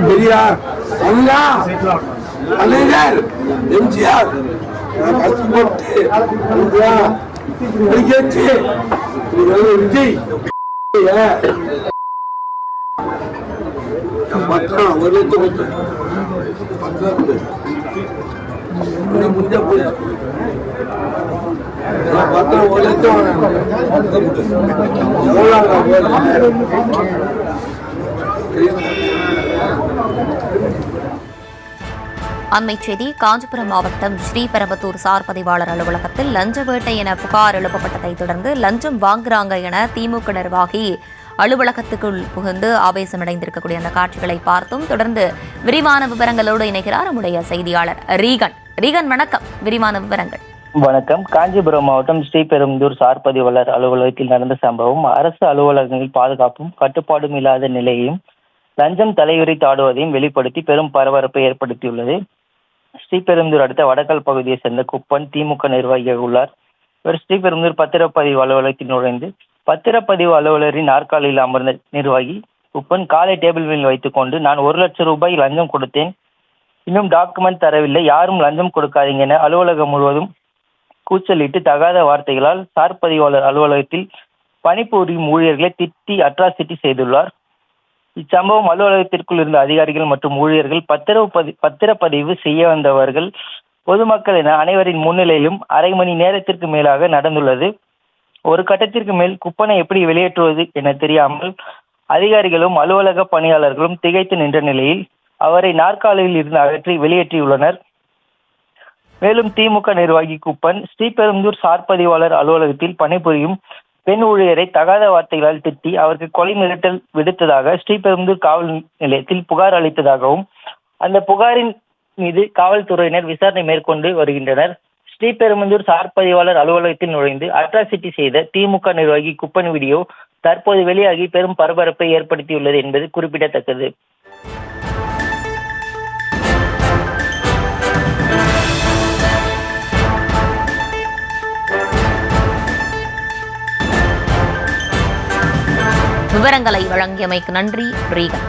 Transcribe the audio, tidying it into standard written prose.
பெரியார், அண்ணா, கலைஞர், எம்ஜிஆர் கஷ்டப்பட்டு விஜய் பத்திரம் 1 லட்சம் முடிஞ்ச போயிடுச்சு. பத்திரம் 1 லட்சம் அண்மை செய்தி. காஞ்சிபுரம் மாவட்டம் ஸ்ரீபெரும்புதூர் சார் பதிவாளர் அலுவலகத்தில் லஞ்ச வேட்டை என புகார் எழுப்பப்பட்டதைத் தொடர்ந்து லஞ்சம் வாங்குறாங்க என திமுக நிர்வாகி அலுவலகத்துக்குள் புகுந்து ஆவேசமடைந்திருக்கக்கூடிய அந்த காட்சிகளை பார்த்தோம். தொடர்ந்து விரிவான விவரங்களோடு இணைகிறார் நம்முடைய செய்தியாளர் ரீகன். ரீகன், வணக்கம். விரிவான விவரங்கள். வணக்கம். காஞ்சிபுரம் மாவட்டம் ஸ்ரீபெரும்புதூர் சார் பதிவாளர் அலுவலகத்தில் நடந்த சம்பவம் அரசு அலுவலகங்களில் பாதுகாப்பும் கட்டுப்பாடும் இல்லாத நிலையையும் லஞ்சம் தலையுரித்தாடுவதையும் வெளிப்படுத்தி பெரும் பரபரப்பை ஏற்படுத்தியுள்ளது. ஸ்ரீபெரும்புதூர் அடுத்த வடக்கல் பகுதியை சேர்ந்த குப்பன் திமுக நிர்வாகியாக உள்ளார். இவர் ஸ்ரீபெரும்புதூர் பத்திரப்பதிவு அலுவலகத்தில் நுழைந்து பத்திரப்பதிவு அலுவலரின் நாற்காலியில் அமர்ந்த நிர்வாகி குப்பன் காலை டேபிள் மேல் வைத்துக் கொண்டு, நான் 1 லட்சம் ரூபாய் லஞ்சம் கொடுத்தேன், இன்னும் டாக்குமெண்ட் தரவில்லை, யாரும் லஞ்சம் கொடுக்காதீங்க என அலுவலகம் முழுவதும் கூச்சலிட்டு தகாத வார்த்தைகளால் சார் பதிவாளர் அலுவலகத்தில் பணிபுரியும் ஊழியர்களை திட்டி அட்ராசிட்டி செய்துள்ளார். இச்சம்பவம் அலுவலகத்திற்குள் இருந்த அதிகாரிகள் மற்றும் ஊழியர்கள், பத்திரப்பதிவு செய்ய வந்தவர்கள், பொதுமக்கள் என அனைவரின் முன்னிலையிலும் அரை மணி நேரத்திற்கு மேலாக நடந்துள்ளது. ஒரு கட்டத்திற்கு மேல் குப்பனை எப்படி வெளியேற்றுவது என தெரியாமல் அதிகாரிகளும் அலுவலக பணியாளர்களும் திகைத்து நின்ற நிலையில் அவரை நாற்காலியில் இருந்து அகற்றி வெளியேற்றியுள்ளனர். மேலும் திமுக நிர்வாகி குப்பன் ஸ்ரீபெரும்புதூர் சார் பதிவாளர் அலுவலகத்தில் பணிபுரியும் பெண் ஊழியரை தகாத வார்த்தைகளால் திட்டி அவருக்கு கொலை மிரட்டல் விடுத்ததாக ஸ்ரீபெரும்புதூர் காவல் நிலையத்தில் புகார் அளித்ததாகவும் அந்த புகாரின் மீது காவல்துறையினர் விசாரணை மேற்கொண்டு வருகின்றனர். ஸ்ரீபெரும்புதூர் சார் பதிவாளர் அலுவலகத்தில் நுழைந்து அட்ராசிட்டி செய்த திமுக நிர்வாகி குப்பன் வீடியோ தற்போது வெளியாகி பெரும் பரபரப்பை ஏற்படுத்தியுள்ளது என்பது குறிப்பிடத்தக்கது. விவரங்களை வழங்கியமைக்கு நன்றி ரீகன்.